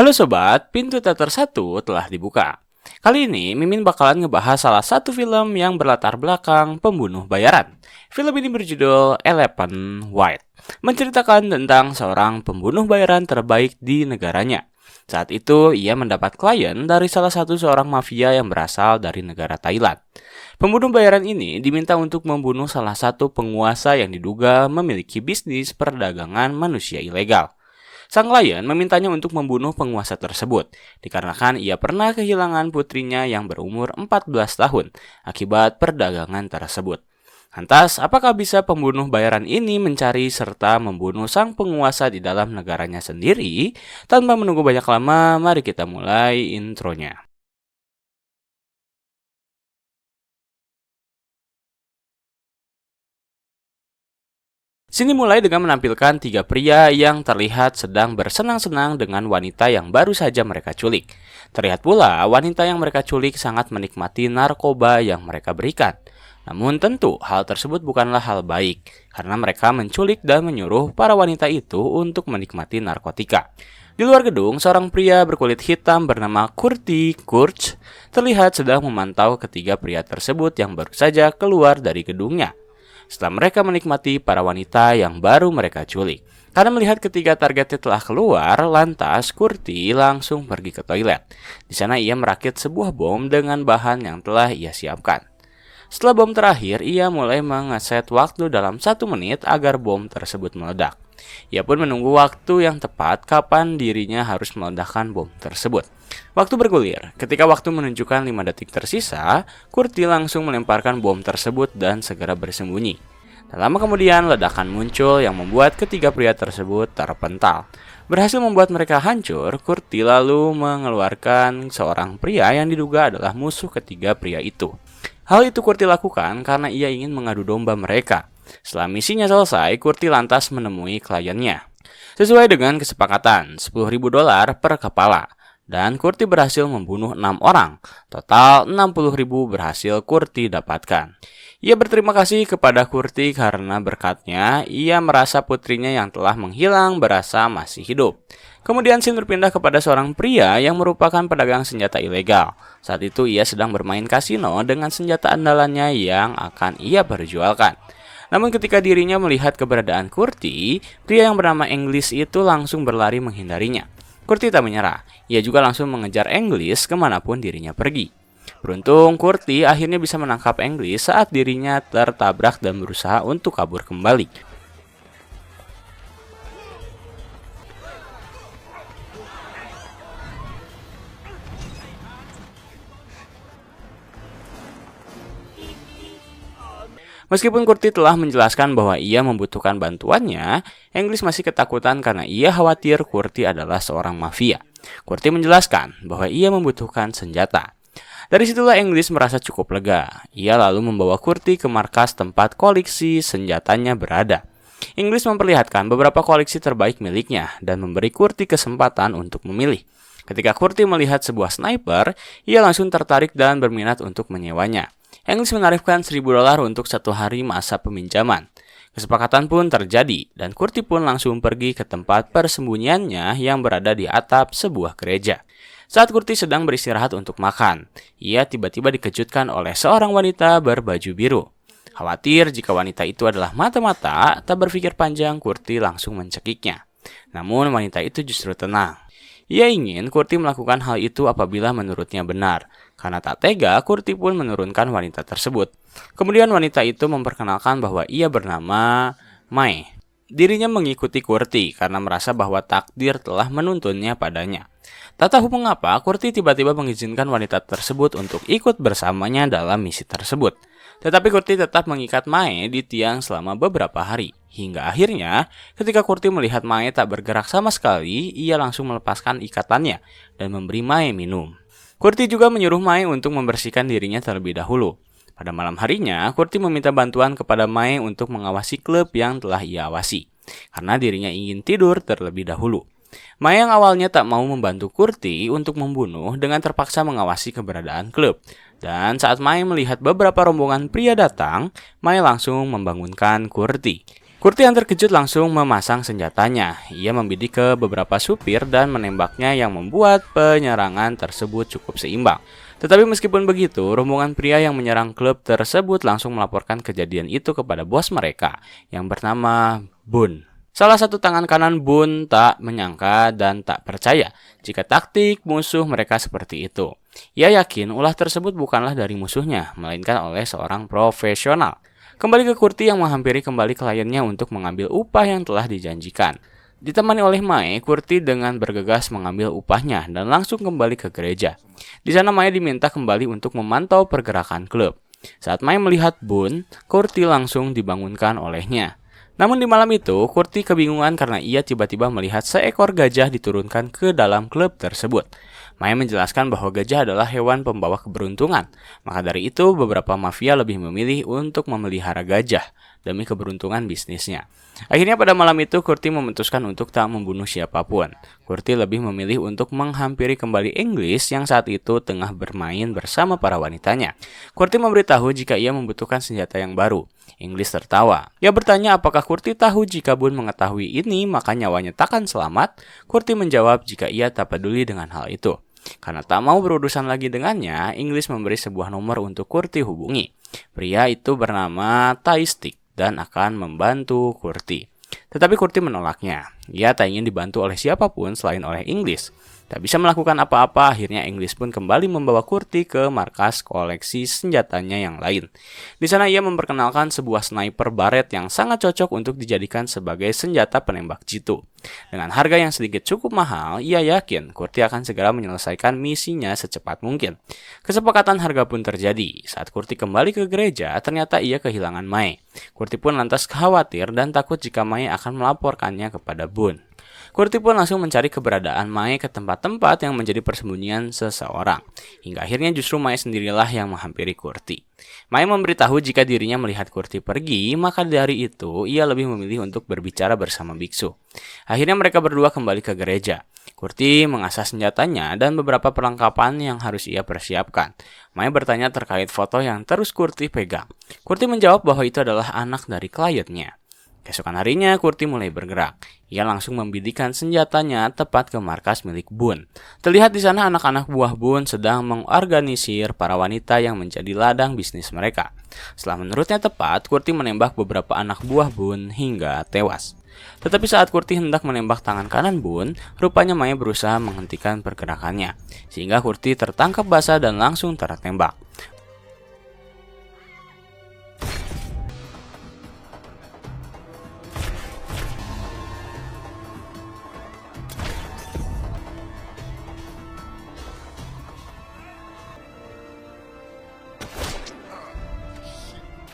Halo sobat, pintu teater 1 telah dibuka. Kali ini Mimin bakalan ngebahas salah satu film yang berlatar belakang pembunuh bayaran. Film ini berjudul Elephant White, menceritakan tentang seorang pembunuh bayaran terbaik di negaranya. Saat itu ia mendapat klien dari salah satu seorang mafia yang berasal dari negara Thailand. Pembunuh bayaran ini diminta untuk membunuh salah satu penguasa yang diduga memiliki bisnis perdagangan manusia ilegal. Sang klien memintanya untuk membunuh penguasa tersebut, dikarenakan ia pernah kehilangan putrinya yang berumur 14 tahun akibat perdagangan tersebut. Lantas, apakah bisa pembunuh bayaran ini mencari serta membunuh sang penguasa di dalam negaranya sendiri? Tanpa menunggu banyak lama, mari kita mulai intronya. Sini mulai dengan menampilkan tiga pria yang terlihat sedang bersenang-senang dengan wanita yang baru saja mereka culik. Terlihat pula wanita yang mereka culik sangat menikmati narkoba yang mereka berikan. Namun tentu hal tersebut bukanlah hal baik, karena mereka menculik dan menyuruh para wanita itu untuk menikmati narkotika. Di luar gedung, seorang pria berkulit hitam bernama Kurti Kurch terlihat sedang memantau ketiga pria tersebut yang baru saja keluar dari gedungnya. Setelah mereka menikmati para wanita yang baru mereka culik. Karena melihat ketiga targetnya telah keluar, lantas Kurti langsung pergi ke toilet. Di sana ia merakit sebuah bom dengan bahan yang telah ia siapkan. Setelah bom terakhir, ia mulai mengeset waktu dalam 1 menit agar bom tersebut meledak. Ia pun menunggu waktu yang tepat kapan dirinya harus meledakkan bom tersebut. Waktu bergulir, ketika waktu menunjukkan 5 detik tersisa, Kurti langsung melemparkan bom tersebut dan segera bersembunyi. Tak lama kemudian, ledakan muncul yang membuat ketiga pria tersebut terpental. Berhasil membuat mereka hancur, Kurti lalu mengeluarkan seorang pria yang diduga adalah musuh ketiga pria itu. Hal itu Kurti lakukan karena ia ingin mengadu domba mereka. Setelah misinya selesai, Kurti lantas menemui kliennya. Sesuai dengan kesepakatan, $10.000 per kepala. Dan Kurti berhasil membunuh 6 orang. Total 60.000 berhasil Kurti dapatkan. Ia berterima kasih kepada Kurti karena berkatnya ia merasa putrinya yang telah menghilang berasa masih hidup. Kemudian scene berpindah kepada seorang pria yang merupakan pedagang senjata ilegal. Saat itu ia sedang bermain kasino dengan senjata andalannya yang akan ia perjualkan. Namun ketika dirinya melihat keberadaan Kurti, pria yang bernama English itu langsung berlari menghindarinya. Kurti tak menyerah, ia juga langsung mengejar English kemanapun dirinya pergi. Beruntung, Kurti akhirnya bisa menangkap English saat dirinya tertabrak dan berusaha untuk kabur kembali. Meskipun Kurti telah menjelaskan bahwa ia membutuhkan bantuannya, English masih ketakutan karena ia khawatir Kurti adalah seorang mafia. Kurti menjelaskan bahwa ia membutuhkan senjata. Dari situlah English merasa cukup lega. Ia lalu membawa Kurti ke markas tempat koleksi senjatanya berada. English memperlihatkan beberapa koleksi terbaik miliknya dan memberi Kurti kesempatan untuk memilih. Ketika Kurti melihat sebuah sniper, ia langsung tertarik dan berminat untuk menyewanya. English menarifkan $1.000 untuk 1 hari masa peminjaman. Kesepakatan pun terjadi dan Kurti pun langsung pergi ke tempat persembunyiannya yang berada di atap sebuah gereja. Saat Kurti sedang beristirahat untuk makan, ia tiba-tiba dikejutkan oleh seorang wanita berbaju biru. Khawatir jika wanita itu adalah mata-mata, tak berpikir panjang Kurti langsung mencekiknya. Namun wanita itu justru tenang. Ia ingin Kurti melakukan hal itu apabila menurutnya benar. Karena tak tega, Kurti pun menurunkan wanita tersebut. Kemudian wanita itu memperkenalkan bahwa ia bernama Mai. Dirinya mengikuti Kurti karena merasa bahwa takdir telah menuntunnya padanya. Tak tahu mengapa, Kurti tiba-tiba mengizinkan wanita tersebut untuk ikut bersamanya dalam misi tersebut. Tetapi Kurti tetap mengikat Mai di tiang selama beberapa hari. Hingga akhirnya, ketika Kurti melihat Mai tak bergerak sama sekali, ia langsung melepaskan ikatannya dan memberi Mai minum. Kurti juga menyuruh Mai untuk membersihkan dirinya terlebih dahulu. Pada malam harinya, Kurti meminta bantuan kepada Mai untuk mengawasi klub yang telah ia awasi, karena dirinya ingin tidur terlebih dahulu. Mai yang awalnya tak mau membantu Kurti untuk membunuh dengan terpaksa mengawasi keberadaan klub. Dan saat Mai melihat beberapa rombongan pria datang, Mai langsung membangunkan Kurti. Kurti yang terkejut langsung memasang senjatanya. Ia membidik ke beberapa supir dan menembaknya yang membuat penyerangan tersebut cukup seimbang. Tetapi meskipun begitu, rombongan pria yang menyerang klub tersebut langsung melaporkan kejadian itu kepada bos mereka yang bernama Boone. Salah satu tangan kanan Boone tak menyangka dan tak percaya jika taktik musuh mereka seperti itu. Ia yakin ulah tersebut bukanlah dari musuhnya, melainkan oleh seorang profesional. Kembali ke Kurti yang menghampiri kembali kliennya untuk mengambil upah yang telah dijanjikan. Ditemani oleh Mae, Kurti dengan bergegas mengambil upahnya dan langsung kembali ke gereja. Di sana Mae diminta kembali untuk memantau pergerakan klub. Saat Mae melihat Boone, Kurti langsung dibangunkan olehnya. Namun di malam itu, Kurti kebingungan karena ia tiba-tiba melihat seekor gajah diturunkan ke dalam klub tersebut. Maya menjelaskan bahwa gajah adalah hewan pembawa keberuntungan. Maka dari itu, beberapa mafia lebih memilih untuk memelihara gajah demi keberuntungan bisnisnya. Akhirnya pada malam itu, Kurti memutuskan untuk tak membunuh siapapun. Kurti lebih memilih untuk menghampiri kembali English yang saat itu tengah bermain bersama para wanitanya. Kurti memberitahu jika ia membutuhkan senjata yang baru. English tertawa. Ia bertanya apakah Kurti tahu jika Boone mengetahui ini maka nyawanya takkan selamat. Kurti menjawab jika ia tak peduli dengan hal itu. Karena tak mau berurusan lagi dengannya, English memberi sebuah nomor untuk Kurti hubungi. Pria itu bernama Taistik dan akan membantu Kurti. Tetapi Kurti menolaknya. Ia tak ingin dibantu oleh siapapun selain oleh English. Tak bisa melakukan apa-apa, akhirnya English pun kembali membawa Kurti ke markas koleksi senjatanya yang lain. Di sana ia memperkenalkan sebuah sniper baret yang sangat cocok untuk dijadikan sebagai senjata penembak jitu. Dengan harga yang sedikit cukup mahal, ia yakin Kurti akan segera menyelesaikan misinya secepat mungkin. Kesepakatan harga pun terjadi. Saat Kurti kembali ke gereja, ternyata ia kehilangan Mae. Kurti pun lantas khawatir dan takut jika Mae akan melaporkannya kepada Boone. Kurti pun langsung mencari keberadaan Mae ke tempat-tempat yang menjadi persembunyian seseorang. Hingga akhirnya justru Mae sendirilah yang menghampiri Kurti. Mae memberitahu jika dirinya melihat Kurti pergi, maka dari itu ia lebih memilih untuk berbicara bersama biksu. Akhirnya mereka berdua kembali ke gereja. Kurti mengasah senjatanya dan beberapa perlengkapan yang harus ia persiapkan. Mae bertanya terkait foto yang terus Kurti pegang. Kurti menjawab bahwa itu adalah anak dari kliennya. Keesokan harinya, Kurti mulai bergerak. Ia langsung membidikkan senjatanya tepat ke markas milik Boone. Terlihat di sana anak-anak buah Boone sedang mengorganisir para wanita yang menjadi ladang bisnis mereka. Setelah menurutnya tepat, Kurti menembak beberapa anak buah Boone hingga tewas. Tetapi saat Kurti hendak menembak tangan kanan Boone, rupanya Mae berusaha menghentikan pergerakannya. Sehingga Kurti tertangkap basah dan langsung tertembak.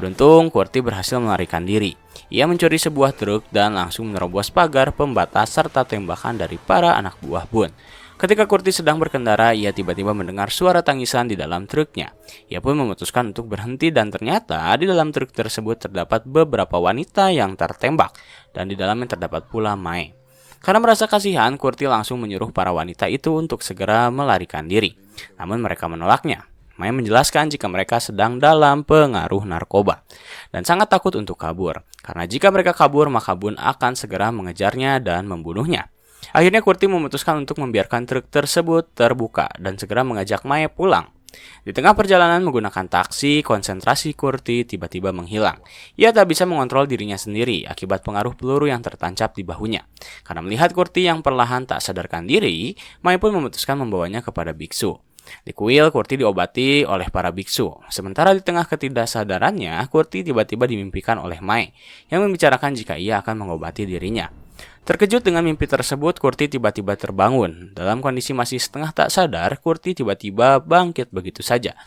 Beruntung, Kurti berhasil melarikan diri. Ia mencuri sebuah truk dan langsung menerobos pagar pembatas serta tembakan dari para anak buah Boone. Ketika Kurti sedang berkendara, ia tiba-tiba mendengar suara tangisan di dalam truknya. Ia pun memutuskan untuk berhenti dan ternyata di dalam truk tersebut terdapat beberapa wanita yang tertembak dan di dalamnya terdapat pula Mae. Karena merasa kasihan, Kurti langsung menyuruh para wanita itu untuk segera melarikan diri. Namun mereka menolaknya. Mae menjelaskan jika mereka sedang dalam pengaruh narkoba dan sangat takut untuk kabur. Karena jika mereka kabur, maka Boone akan segera mengejarnya dan membunuhnya. Akhirnya Kurti memutuskan untuk membiarkan truk tersebut terbuka dan segera mengajak Mae pulang. Di tengah perjalanan menggunakan taksi, konsentrasi Kurti tiba-tiba menghilang. Ia tak bisa mengontrol dirinya sendiri akibat pengaruh peluru yang tertancap di bahunya. Karena melihat Kurti yang perlahan tak sadarkan diri, Mae pun memutuskan membawanya kepada biksu. Di kuil, Kurti diobati oleh para biksu. Sementara di tengah ketidaksadarannya, Kurti tiba-tiba dimimpikan oleh Mae yang membicarakan jika ia akan mengobati dirinya. Terkejut dengan mimpi tersebut, Kurti tiba-tiba terbangun. Dalam kondisi masih setengah tak sadar, Kurti tiba-tiba bangkit begitu saja.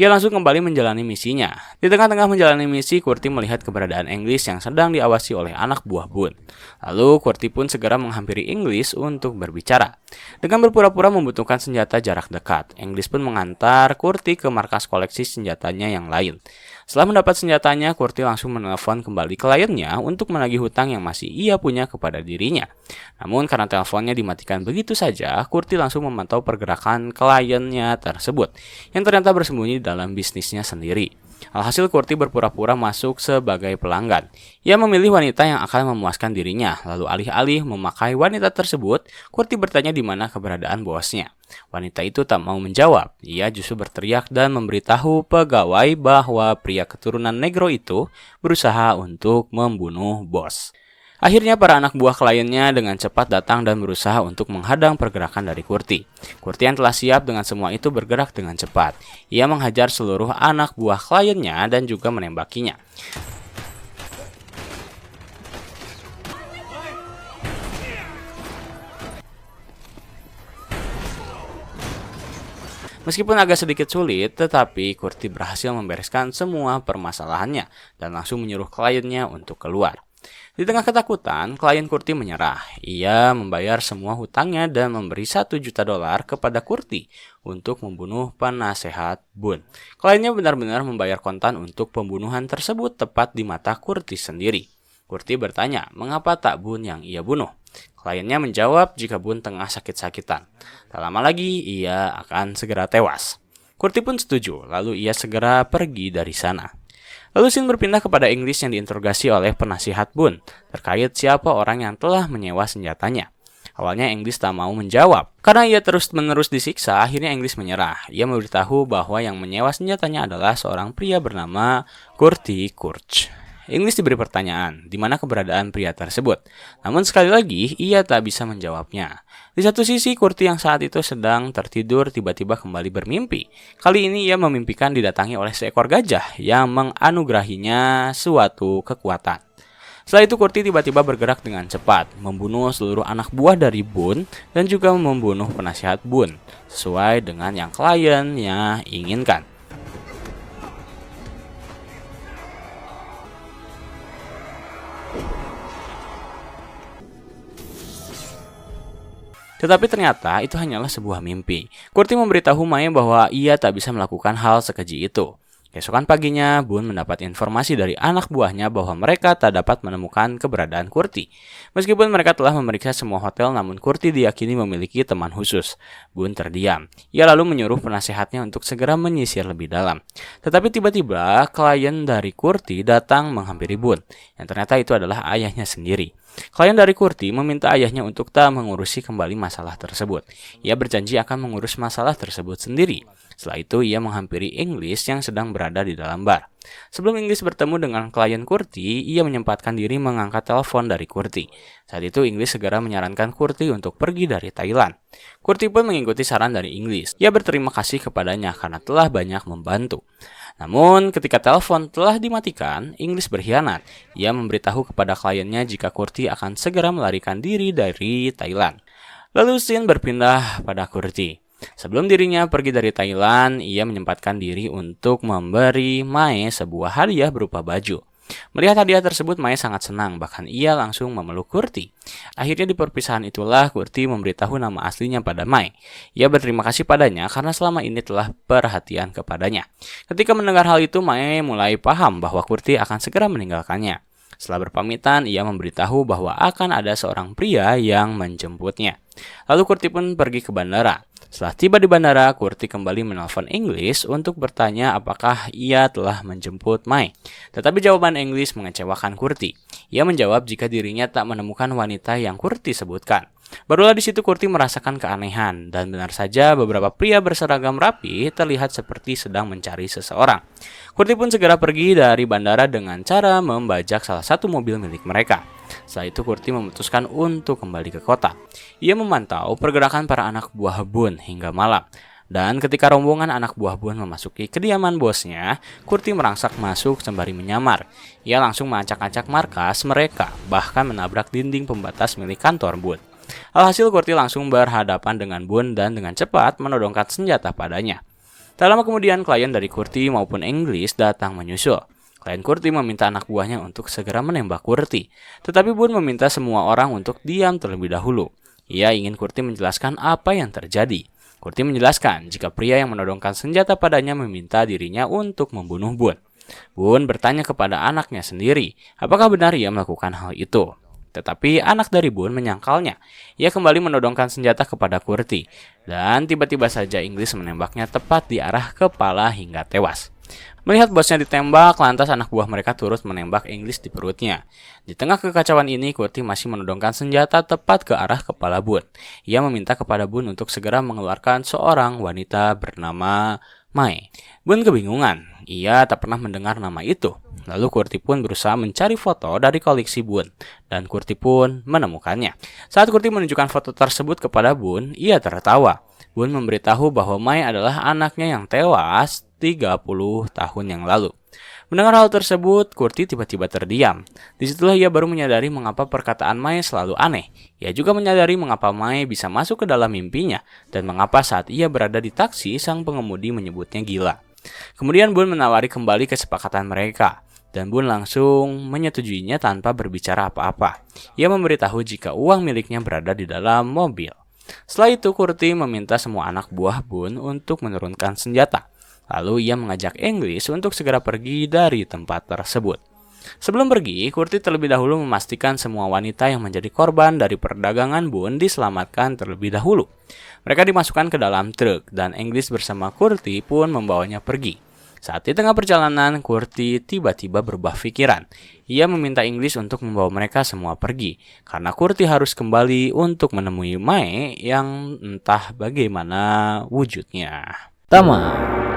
Ia langsung kembali menjalani misinya. Di tengah-tengah menjalani misi, Kurti melihat keberadaan English yang sedang diawasi oleh anak buah Boone. Lalu, Kurti pun segera menghampiri English untuk berbicara. Dengan berpura-pura membutuhkan senjata jarak dekat, English pun mengantar Kurti ke markas koleksi senjatanya yang lain. Setelah mendapat senjatanya, Kurti langsung menelpon kembali kliennya untuk menagih hutang yang masih ia punya kepada dirinya. Namun karena teleponnya dimatikan begitu saja, Kurti langsung memantau pergerakan kliennya tersebut yang ternyata bersembunyi dalam bisnisnya sendiri. Alhasil Kurti berpura-pura masuk sebagai pelanggan. Ia memilih wanita yang akan memuaskan dirinya, lalu alih-alih memakai wanita tersebut, Kurti bertanya di mana keberadaan bosnya. Wanita itu tak mau menjawab. Ia justru berteriak dan memberitahu pegawai bahwa pria keturunan Negro itu berusaha untuk membunuh bos. Akhirnya para anak buah kliennya dengan cepat datang dan berusaha untuk menghadang pergerakan dari Kurti. Kurti yang telah siap dengan semua itu bergerak dengan cepat. Ia menghajar seluruh anak buah kliennya dan juga menembakinya. Meskipun agak sedikit sulit, tetapi Kurti berhasil membereskan semua permasalahannya dan langsung menyuruh kliennya untuk keluar. Di tengah ketakutan, klien Kurti menyerah. Ia membayar semua hutangnya dan memberi $1 juta kepada Kurti untuk membunuh penasehat Boone. Kliennya benar-benar membayar kontan untuk pembunuhan tersebut tepat di mata Kurti sendiri. Kurti bertanya, mengapa tak Boone yang ia bunuh? Kliennya menjawab jika Boone tengah sakit-sakitan. Tak lama lagi, ia akan segera tewas. Kurti pun setuju, lalu ia segera pergi dari sana. Lalu scene berpindah kepada English yang diinterogasi oleh penasihat Boone terkait siapa orang yang telah menyewa senjatanya. Awalnya English tak mau menjawab. Karena ia terus-menerus disiksa, akhirnya English menyerah. Ia memberitahu bahwa yang menyewa senjatanya adalah seorang pria bernama Kurti Kurtz. English diberi pertanyaan, di mana keberadaan pria tersebut. Namun sekali lagi, ia tak bisa menjawabnya. Di satu sisi, Kurti yang saat itu sedang tertidur tiba-tiba kembali bermimpi. Kali ini ia memimpikan didatangi oleh seekor gajah yang menganugerahinya suatu kekuatan. Setelah itu Kurti tiba-tiba bergerak dengan cepat, membunuh seluruh anak buah dari Boone dan juga membunuh penasihat Boone, sesuai dengan yang kliennya inginkan. Tetapi ternyata itu hanyalah sebuah mimpi. Kurti memberitahu Mae bahwa ia tak bisa melakukan hal sekeji itu. Keesokan paginya, Boone mendapat informasi dari anak buahnya bahwa mereka tak dapat menemukan keberadaan Kurti. Meskipun mereka telah memeriksa semua hotel, namun Kurti diyakini memiliki teman khusus. Boone terdiam. Ia lalu menyuruh penasehatnya untuk segera menyisir lebih dalam. Tetapi tiba-tiba, klien dari Kurti datang menghampiri Boone, yang ternyata itu adalah ayahnya sendiri. Klien dari Kurti meminta ayahnya untuk tak mengurusi kembali masalah tersebut. Ia berjanji akan mengurus masalah tersebut sendiri. Setelah itu, ia menghampiri English yang sedang berada di dalam bar. Sebelum English bertemu dengan klien Kurti, ia menyempatkan diri mengangkat telepon dari Kurti. Saat itu, English segera menyarankan Kurti untuk pergi dari Thailand. Kurti pun mengikuti saran dari English. Ia berterima kasih kepadanya karena telah banyak membantu. Namun, ketika telepon telah dimatikan, English berkhianat. Ia memberitahu kepada kliennya jika Kurti akan segera melarikan diri dari Thailand. Lalu scene berpindah pada Kurti. Sebelum dirinya pergi dari Thailand, ia menyempatkan diri untuk memberi Mae sebuah hadiah berupa baju. Melihat hadiah tersebut, Mae sangat senang, bahkan ia langsung memeluk Kurti. Akhirnya di perpisahan itulah Kurti memberitahu nama aslinya pada Mae. Ia berterima kasih padanya karena selama ini telah perhatian kepadanya. Ketika mendengar hal itu, Mae mulai paham bahwa Kurti akan segera meninggalkannya. Setelah berpamitan, ia memberitahu bahwa akan ada seorang pria yang menjemputnya. Lalu Kurti pun pergi ke bandara. Setelah tiba di bandara, Kurti kembali menelpon English untuk bertanya apakah ia telah menjemput Mae. Tetapi jawaban English mengecewakan Kurti. Ia menjawab jika dirinya tak menemukan wanita yang Kurti sebutkan. Barulah di situ Kurti merasakan keanehan, dan benar saja beberapa pria berseragam rapi terlihat seperti sedang mencari seseorang. Kurti pun segera pergi dari bandara dengan cara membajak salah satu mobil milik mereka. Setelah itu Kurti memutuskan untuk kembali ke kota. Ia memantau pergerakan para anak buah Boone hingga malam. Dan ketika rombongan anak buah Boone memasuki kediaman bosnya, Kurti merangsak masuk sembari menyamar. Ia langsung mengacak-acak markas mereka, bahkan menabrak dinding pembatas milik kantor Boone. Alhasil Kurti langsung berhadapan dengan Boone dan dengan cepat menodongkan senjata padanya. Tak lama kemudian klien dari Kurti maupun English datang menyusul. Klien Kurti meminta anak buahnya untuk segera menembak Kurti, tetapi Boone meminta semua orang untuk diam terlebih dahulu. Ia ingin Kurti menjelaskan apa yang terjadi. Kurti menjelaskan jika pria yang menodongkan senjata padanya meminta dirinya untuk membunuh Boone. Boone bertanya kepada anaknya sendiri, apakah benar ia melakukan hal itu. Tetapi anak dari Boone menyangkalnya. Ia kembali menodongkan senjata kepada Kurti, dan tiba-tiba saja English menembaknya tepat di arah kepala hingga tewas. Melihat bosnya ditembak, lantas anak buah mereka turut menembak English di perutnya. Di tengah kekacauan ini, Kurti masih menodongkan senjata tepat ke arah kepala Bun. Ia meminta kepada Bun untuk segera mengeluarkan seorang wanita bernama Mai. Bun kebingungan, ia tak pernah mendengar nama itu. Lalu Kurti pun berusaha mencari foto dari koleksi Bun, dan Kurti pun menemukannya. Saat Kurti menunjukkan foto tersebut kepada Bun, ia tertawa. Bun memberitahu bahwa Mai adalah anaknya yang tewas 30 tahun yang lalu. Mendengar hal tersebut, Kurti tiba-tiba terdiam. Disitulah ia baru menyadari mengapa perkataan Mai selalu aneh. Ia juga menyadari mengapa Mai bisa masuk ke dalam mimpinya, dan mengapa saat ia berada di taksi, sang pengemudi menyebutnya gila. Kemudian Bun menawari kembali kesepakatan mereka, dan Bun langsung menyetujuinya tanpa berbicara apa-apa. Ia memberitahu jika uang miliknya berada di dalam mobil. Setelah itu, Kurti meminta semua anak buah Bun untuk menurunkan senjata. Lalu ia mengajak English untuk segera pergi dari tempat tersebut. Sebelum pergi, Kurti terlebih dahulu memastikan semua wanita yang menjadi korban dari perdagangan Bun diselamatkan terlebih dahulu. Mereka dimasukkan ke dalam truk, dan English bersama Kurti pun membawanya pergi. Saat di tengah perjalanan, Kurti tiba-tiba berubah pikiran. Ia meminta English untuk membawa mereka semua pergi, karena Kurti harus kembali untuk menemui Mai yang entah bagaimana wujudnya. Tamat.